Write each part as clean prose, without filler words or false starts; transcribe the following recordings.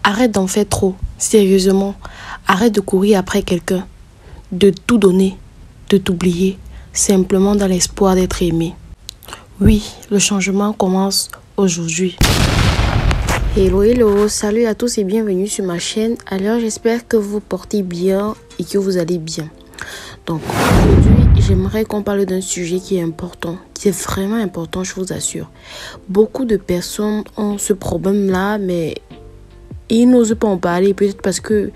Arrête d'en faire trop, sérieusement. Arrête de courir après quelqu'un, de tout donner, de t'oublier, simplement dans l'espoir d'être aimé. Oui, le changement commence aujourd'hui. Hello, salut à tous et bienvenue sur ma chaîne. Alors j'espère que vous portez bien et que vous allez bien. Donc aujourd'hui, j'aimerais qu'on parle d'un sujet qui est important, qui est vraiment important, je vous assure. Beaucoup de personnes ont ce problème-là, mais ils n'osent pas en parler, peut-être parce que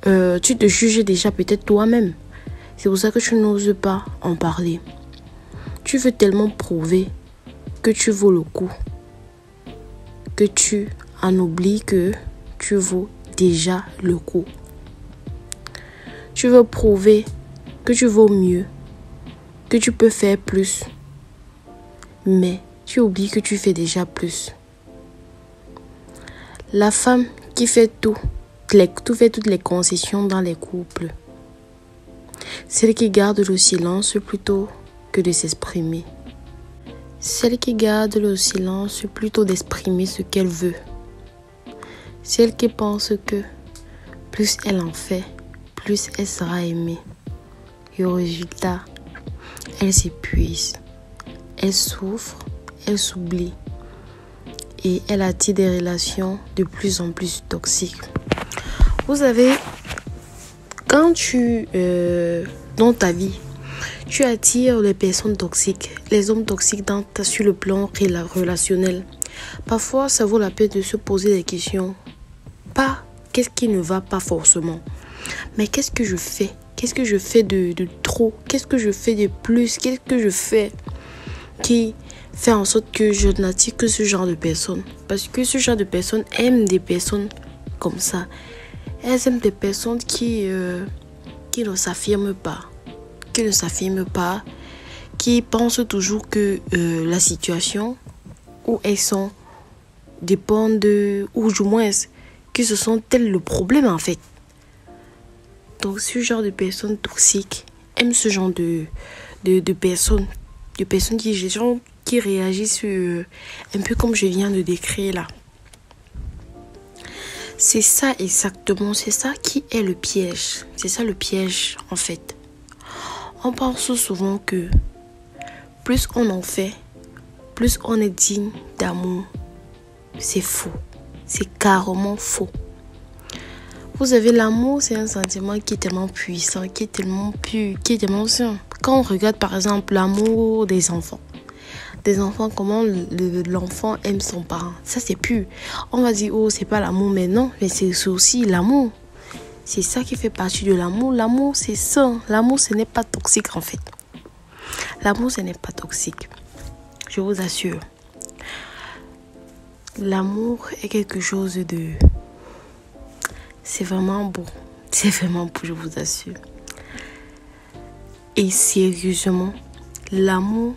tu te juges déjà peut-être toi-même. C'est pour ça que tu n'oses pas en parler. Tu veux tellement prouver que tu vaux le coup, que tu en oublies que tu vaux déjà le coup. Tu veux prouver que tu vaux mieux, que tu peux faire plus, mais tu oublies que tu fais déjà plus. La femme qui fait toutes les concessions dans les couples, celle qui garde le silence plutôt que de s'exprimer, celle qui garde le silence plutôt d'exprimer ce qu'elle veut, celle qui pense que plus elle en fait, plus elle sera aimée. Et au résultat, elle s'épuise, elle souffre, elle s'oublie et elle attire des relations de plus en plus toxiques. Vous savez, quand dans ta vie, tu attires les personnes toxiques, les hommes toxiques sur le plan relationnel, parfois ça vaut la peine de se poser des questions. Pas qu'est-ce qui ne va pas forcément, mais qu'est-ce que je fais? Qu'est-ce que je fais de trop? Qu'est-ce que je fais de plus? Qu'est-ce que je fais qui fait en sorte que je n'attire que ce genre de personnes? Parce que ce genre de personnes aiment des personnes comme ça. Elles aiment des personnes qui ne s'affirment pas. Qui pensent toujours que la situation où elles sont dépend de... Ou du moins, que ce sont elles le problème en fait. Donc ce genre de personnes toxiques aiment ce genre de personnes. De personnes qui réagissent un peu comme je viens de décrire là. C'est ça exactement, c'est ça qui est le piège. C'est ça le piège en fait. On pense souvent que plus on en fait, plus on est digne d'amour. C'est faux. C'est carrément faux. Vous avez l'amour, c'est un sentiment qui est tellement puissant, qui est tellement pur, qui est tellement sain. Quand on regarde par exemple l'amour des enfants, comment l'enfant aime son parent, ça c'est pur. On va dire, oh c'est pas l'amour, mais non, mais c'est aussi l'amour. C'est ça qui fait partie de l'amour. L'amour c'est sain, l'amour ce n'est pas toxique en fait. L'amour ce n'est pas toxique, je vous assure. L'amour est quelque chose de... C'est vraiment beau, je vous assure. Et sérieusement, l'amour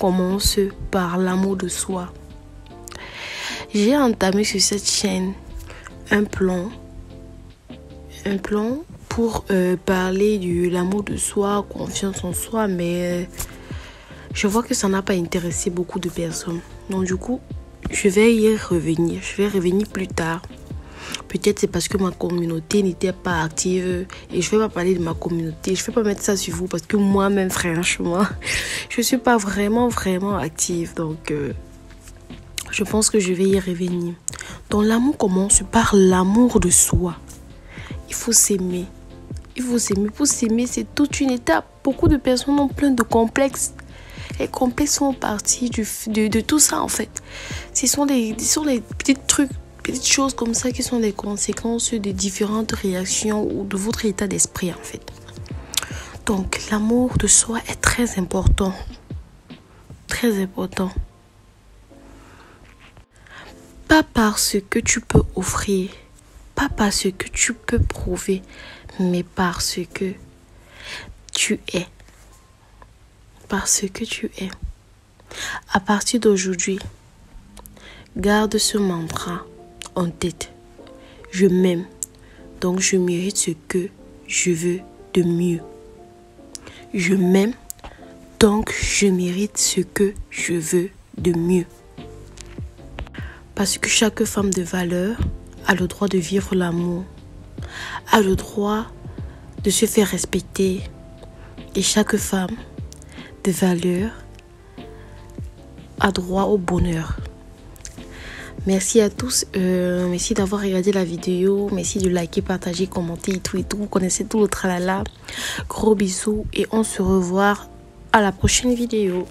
commence par l'amour de soi. J'ai entamé sur cette chaîne un plan pour parler de l'amour de soi, confiance en soi, mais je vois que ça n'a pas intéressé beaucoup de personnes. Donc du coup, je vais y revenir. Je vais revenir plus tard. Peut-être c'est parce que ma communauté n'était pas active et je ne vais pas parler de ma communauté. Je ne vais pas mettre ça sur vous parce que moi-même, franchement, je ne suis pas vraiment active. Donc, je pense que je vais y revenir. Donc, l'amour commence par l'amour de soi. Il faut s'aimer. Pour s'aimer, c'est toute une étape. Beaucoup de personnes ont plein de complexes. Les complexes sont partis de tout ça, en fait. Ce sont les petits trucs, petites choses comme ça qui sont des conséquences de différentes réactions ou de votre état d'esprit, en fait. Donc, l'amour de soi est très important. Très important. Pas parce que tu peux offrir, pas parce que tu peux prouver, mais parce que tu es. Parce que tu es. À partir d'aujourd'hui, garde ce mantra en tête. Je m'aime, donc je mérite ce que je veux de mieux. Je m'aime, donc je mérite ce que je veux de mieux. Parce que chaque femme de valeur a le droit de vivre l'amour, a le droit de se faire respecter. Et chaque femme de valeur a droit au bonheur. Merci à tous. Merci d'avoir regardé la vidéo. Merci de liker, partager, commenter et tout et tout. Vous connaissez tout le tralala. Gros bisous et on se revoit à la prochaine vidéo.